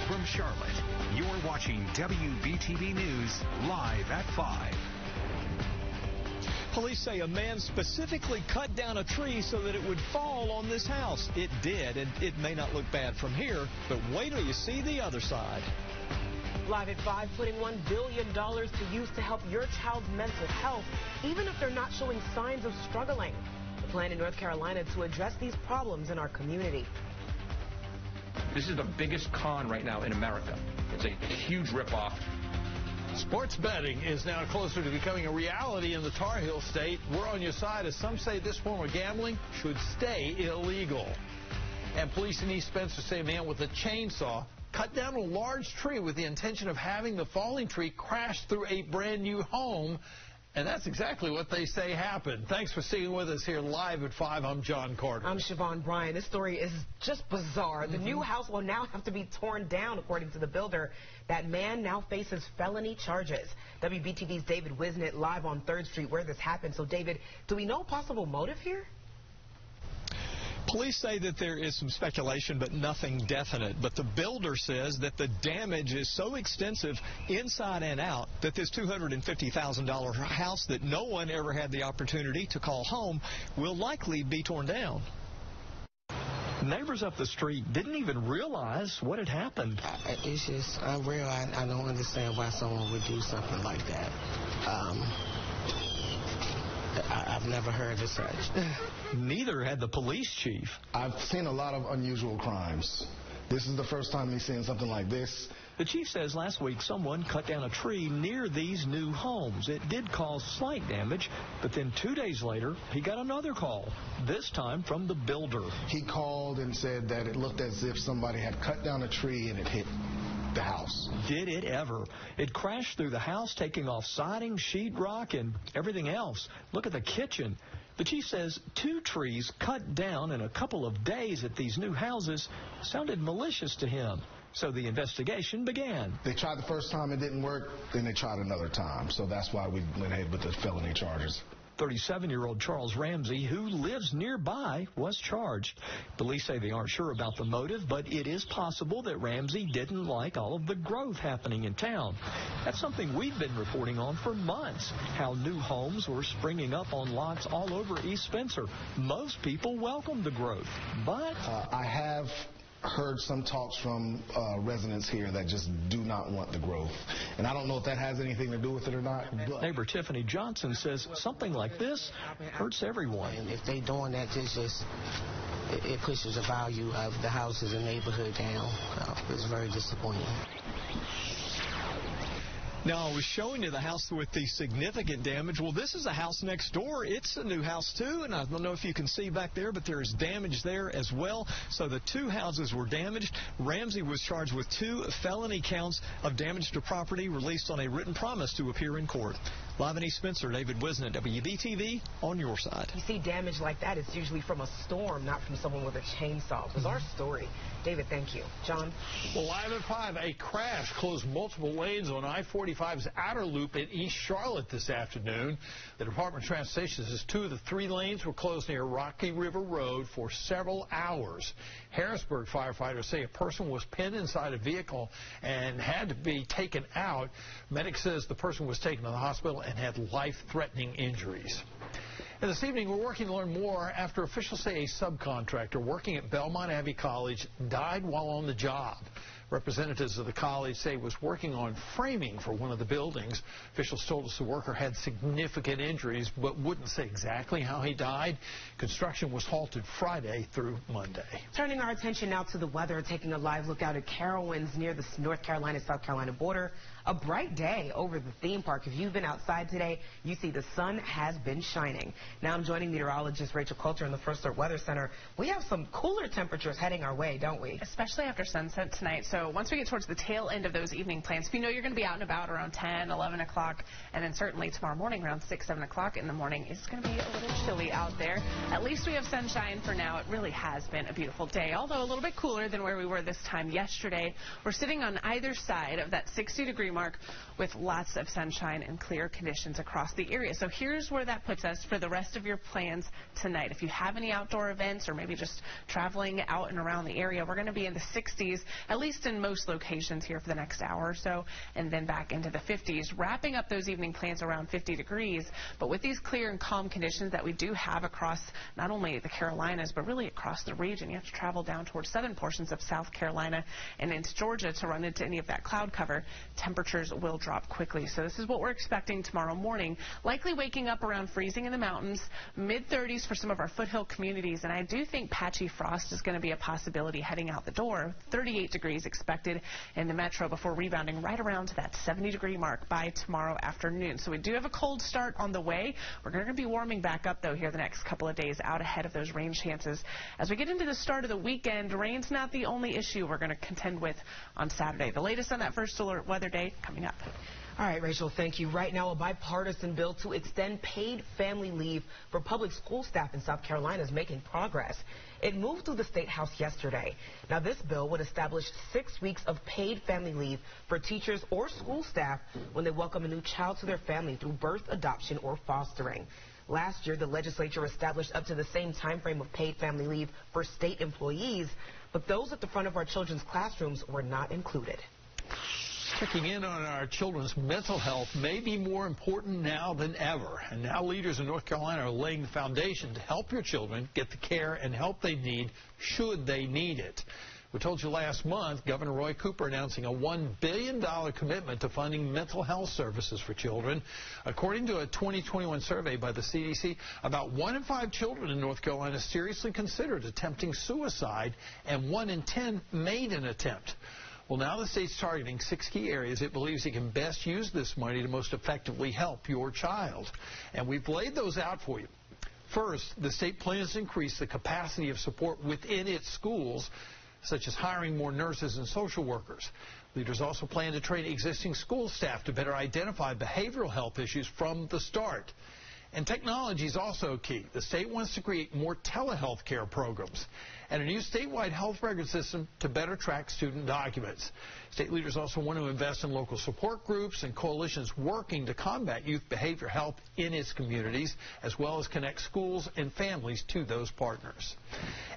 from Charlotte, you're watching WBTV News live at 5. Police say a man specifically cut down a tree so that it would fall on this house. It did, and it may not look bad from here, but wait till you see the other side. Live at 5, putting $1 billion to use to help your child's mental health, even if they're not showing signs of struggling. The plan in North Carolina to address these problems in our community. This is the biggest con right now in America. It's a huge ripoff. Sports betting is now closer to becoming a reality in the Tar Heel state. We're on your side as some say this form of gambling should stay illegal. And police in East Spencer say a man with a chainsaw cut down a large tree with the intention of having the falling tree crash through a brand new home. And that's exactly what they say happened. Thanks for staying with us here live at 5. I'm John Carter. I'm Siobhan Bryan. This story is just bizarre. The new house will now have to be torn down, according to the builder. That man now faces felony charges. WBTV's David Wisnett live on 3rd Street where this happened. So, David, do we know a possible motive here? Police say that there is some speculation, but nothing definite. But the builder says that the damage is so extensive inside and out that this $250,000 house that no one ever had the opportunity to call home will likely be torn down. Neighbors up the street didn't even realize what had happened. It's just unreal. I don't understand why someone would do something like that. I've never heard of such. Neither had the police chief. I've seen a lot of unusual crimes. This is the first time he's seeing something like this. The chief says last week someone cut down a tree near these new homes. It did cause slight damage, but then 2 days later, he got another call, this time from the builder. He called and said that it looked as if somebody had cut down a tree and it hit the house. Did it ever? It crashed through the house, taking off siding, sheetrock, and everything else. Look at the kitchen. The chief says 2 trees cut down in a couple of days at these new houses sounded malicious to him. So the investigation began. They tried the first time, it didn't work, then they tried another time. So that's why we went ahead with the felony charges. 37-year-old Charles Ramsey, who lives nearby, was charged. Police say they aren't sure about the motive, but it is possible that Ramsey didn't like all of the growth happening in town. That's something we've been reporting on for months, how new homes were springing up on lots all over East Spencer. Most people welcomed the growth, but I have heard some talks from residents here that just do not want the growth. And I don't know if that has anything to do with it or not. But neighbor Tiffany Johnson says something like this hurts everyone. And if they doing that, it pushes the value of the houses and neighborhood down. It's very disappointing. Now, I was showing you the house with the significant damage. Well, this is a house next door. It's a new house, too, and I don't know if you can see back there, but there is damage there as well. So the 2 houses were damaged. Ramsey was charged with 2 felony counts of damage to property, released on a written promise to appear in court. Live in East Spencer, David Wisnett, WBTV, on your side. You see damage like that, it's usually from a storm, not from someone with a chainsaw. Bizarre story. David, thank you. John? Well, live at 5, a crash closed multiple lanes on I-45's outer loop in East Charlotte this afternoon. The Department of Transportation says 2 of the 3 lanes were closed near Rocky River Road for several hours. Harrisburg firefighters say a person was pinned inside a vehicle and had to be taken out. Medics says the person was taken to the hospital and had life-threatening injuries. And this evening, we're working to learn more after officials say a subcontractor working at Belmont Abbey College died while on the job. Representatives of the college say he was working on framing for one of the buildings. Officials told us the worker had significant injuries, but wouldn't say exactly how he died. Construction was halted Friday through Monday. Turning our attention now to the weather, taking a live look out at Carowinds near the North Carolina-South Carolina border. A bright day over the theme park. If you've been outside today, you see the sun has been shining. Now I'm joining meteorologist Rachel Coulter in the First Alert Weather Center. We have some cooler temperatures heading our way, don't we? Especially after sunset tonight. So once we get towards the tail end of those evening plans, if you know you're going to be out and about around 10, 11 o'clock, and then certainly tomorrow morning around 6, 7 o'clock in the morning, it's going to be a little chilly out there. At least we have sunshine for now. It really has been a beautiful day, although a little bit cooler than where we were this time yesterday. We're sitting on either side of that 60-degree mark with lots of sunshine and clear conditions across the area. So here's where that puts us for the rest of your plans tonight. If you have any outdoor events or maybe just traveling out and around the area, we're going to be in the 60s, at least in most locations here for the next hour or so, and then back into the 50s, wrapping up those evening plans around 50 degrees. But with these clear and calm conditions that we do have across not only the Carolinas, but really across the region, you have to travel down towards southern portions of South Carolina and into Georgia to run into any of that cloud cover. Temperatures will drop quickly. So this is what we're expecting tomorrow morning. Likely waking up around freezing in the mountains, mid-30s for some of our foothill communities, and I do think patchy frost is going to be a possibility heading out the door. 38 degrees expected in the metro before rebounding right around to that 70-degree mark by tomorrow afternoon. So we do have a cold start on the way. We're going to be warming back up, though, here the next couple of days out ahead of those rain chances. As we get into the start of the weekend, rain's not the only issue we're going to contend with on Saturday. The latest on that first alert weather day coming up. All right, Rachel, thank you. Right now, a bipartisan bill to extend paid family leave for public school staff in South Carolina is making progress. It moved through the State House yesterday. Now, this bill would establish 6 weeks of paid family leave for teachers or school staff when they welcome a new child to their family through birth, adoption, or fostering. Last year, the legislature established up to the same time frame of paid family leave for state employees, but those at the front of our children's classrooms were not included. Checking in on our children's mental health may be more important now than ever. And now leaders in North Carolina are laying the foundation to help your children get the care and help they need should they need it. We told you last month, Governor Roy Cooper announcing a $1 billion commitment to funding mental health services for children. According to a 2021 survey by the CDC, about 1 in 5 children in North Carolina seriously considered attempting suicide, and 1 in 10 made an attempt. Well, now the state's targeting 6 key areas it believes it can best use this money to most effectively help your child. And we've laid those out for you. First, the state plans to increase the capacity of support within its schools, such as hiring more nurses and social workers. Leaders also plan to train existing school staff to better identify behavioral health issues from the start. And technology is also key. The state wants to create more telehealth care programs and a new statewide health record system to better track student documents. State leaders also want to invest in local support groups and coalitions working to combat youth behavior health in its communities, as well as connect schools and families to those partners.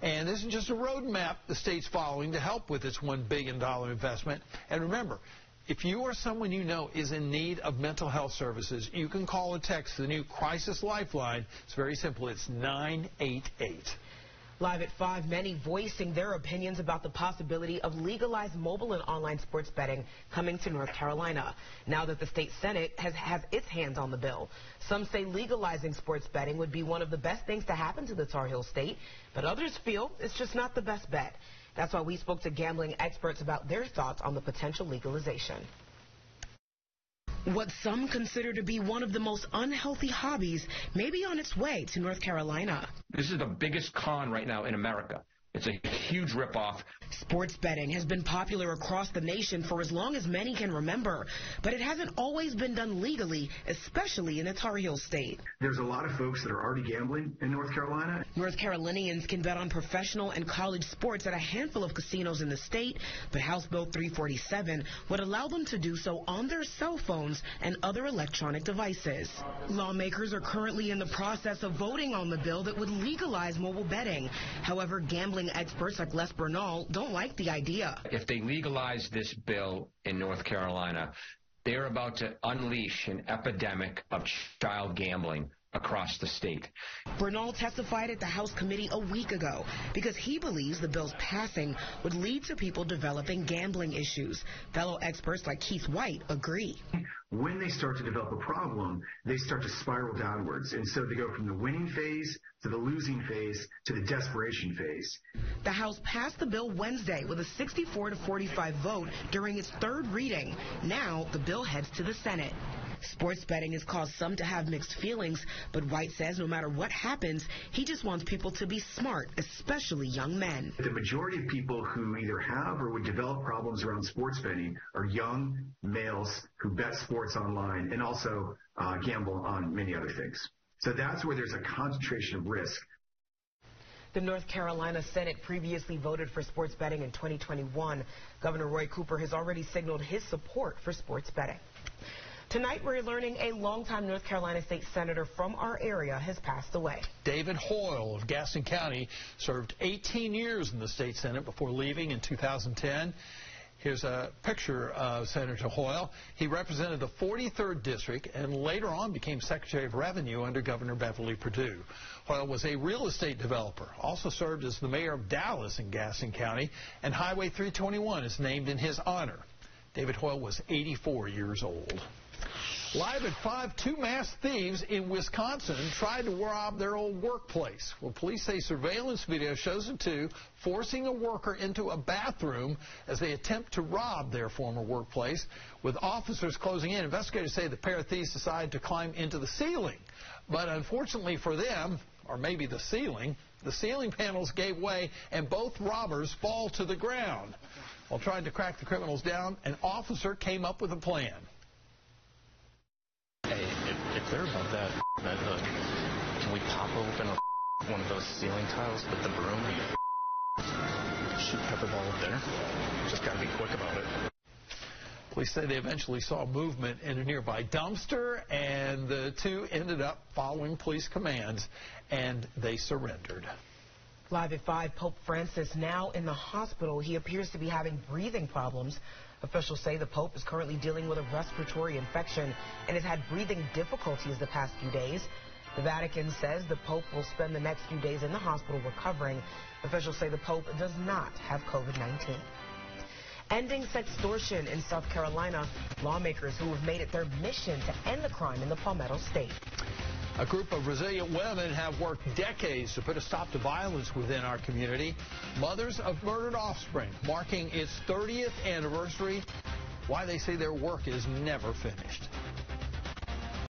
And this is just a roadmap the state's following to help with its $1 billion investment. And remember, if you or someone you know is in need of mental health services, you can call or text the new Crisis Lifeline. It's very simple. It's 988. Live at 5, many voicing their opinions about the possibility of legalized mobile and online sports betting coming to North Carolina, now that the state Senate has its hands on the bill. Some say legalizing sports betting would be one of the best things to happen to the Tar Heel state, but others feel it's just not the best bet. That's why we spoke to gambling experts about their thoughts on the potential legalization. What some consider to be one of the most unhealthy hobbies may be on its way to North Carolina. This is the biggest con right now in America. It's a huge ripoff. Sports betting has been popular across the nation for as long as many can remember, but it hasn't always been done legally, especially in the Tar Heel state. There's a lot of folks that are already gambling in North Carolina. North Carolinians can bet on professional and college sports at a handful of casinos in the state, but House Bill 347 would allow them to do so on their cell phones and other electronic devices. Lawmakers are currently in the process of voting on the bill that would legalize mobile betting. However, gambling experts like Les Bernal don't like the idea. If they legalize this bill in North Carolina, they're about to unleash an epidemic of child gambling across the state. Bernal testified at the House committee a week ago because he believes the bill's passing would lead to people developing gambling issues. Fellow experts like Keith White agree. When they start to develop a problem, they start to spiral downwards. And so they go from the winning phase to the losing phase to the desperation phase. The House passed the bill Wednesday with a 64-45 vote during its third reading. Now the bill heads to the Senate. Sports betting has caused some to have mixed feelings, but White says no matter what happens, he just wants people to be smart, especially young men. The majority of people who either have or would develop problems around sports betting are young males who bet sports online and also gamble on many other things. So that's where there's a concentration of risk. The North Carolina Senate previously voted for sports betting in 2021. Governor Roy Cooper has already signaled his support for sports betting. Tonight, we're learning a longtime North Carolina state senator from our area has passed away. David Hoyle of Gaston County served 18 years in the state Senate before leaving in 2010. Here's a picture of Senator Hoyle. He represented the 43rd District and later on became Secretary of Revenue under Governor Beverly Perdue. Hoyle was a real estate developer, also served as the mayor of Dallas in Gaston County, and Highway 321 is named in his honor. David Hoyle was 84 years old. Live at 5, 2 masked thieves in Wisconsin tried to rob their old workplace. Well, police say surveillance video shows the two forcing a worker into a bathroom as they attempt to rob their former workplace. With officers closing in, investigators say the pair of thieves decided to climb into the ceiling. But unfortunately for them, or maybe the ceiling panels gave way and both robbers fall to the ground. While trying to crack the criminals down, an officer came up with a plan. Hey, if they're above that hook, can we pop open one of those ceiling tiles with the broom and shoot pepper ball up there? Just got to be quick about it. Police say they eventually saw movement in a nearby dumpster, and the two ended up following police commands, and they surrendered. Live at 5, Pope Francis now in the hospital. He appears to be having breathing problems. Officials say the Pope is currently dealing with a respiratory infection and has had breathing difficulties the past few days. The Vatican says the Pope will spend the next few days in the hospital recovering. Officials say the Pope does not have COVID-19. Ending sextortion in South Carolina. Lawmakers who have made it their mission to end the crime in the Palmetto State. A group of resilient women have worked decades to put a stop to violence within our community. Mothers of Murdered Offspring, marking its 30th anniversary. Why they say their work is never finished.